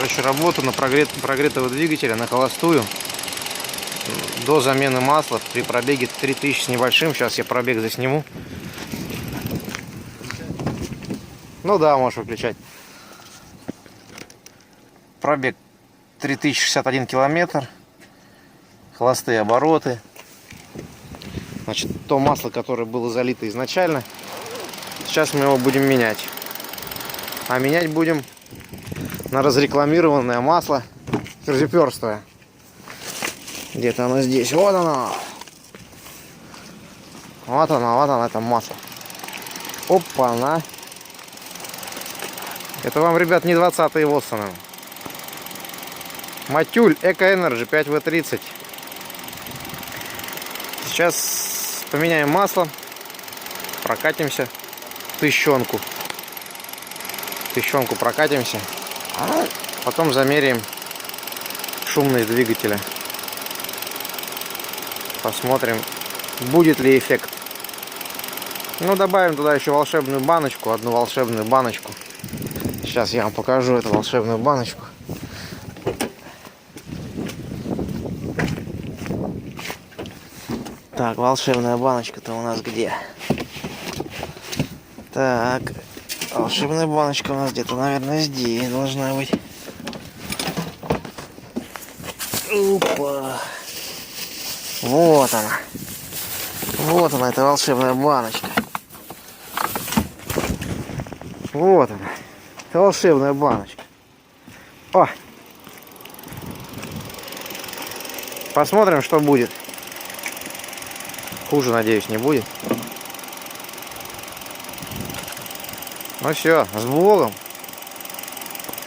завершающую работу на прогретого двигателя на холостую до замены масла при пробеге 3000 с небольшим. Сейчас я пробег засниму. Ну да, можешь выключать. Пробег 3061 километр. Холостые обороты. Значит, то масло, которое было залито изначально, сейчас мы его будем менять. А менять будем на разрекламированное масло ферзеперстовое. Где-то оно здесь. Вот оно. Вот оно это масло. Опа-на. Это вам, ребят, не 20-е Воссоны. Матюль Эко Энерджи 5В30. Сейчас поменяем масло. Прокатимся. Тыщенку прокатимся. А потом замеряем шумность двигателя. Посмотрим, будет ли эффект. Ну, добавим туда еще волшебную баночку. Одну волшебную баночку. Сейчас я вам покажу эту волшебную баночку. Так, волшебная баночка-то у нас где? Так, волшебная баночка у нас где-то, наверное, здесь должна быть. Опа! Вот она. Вот она, эта волшебная баночка. Вот она. Это волшебная баночка. О! Посмотрим, что будет. Хуже, надеюсь, не будет. Ну все, с Богом.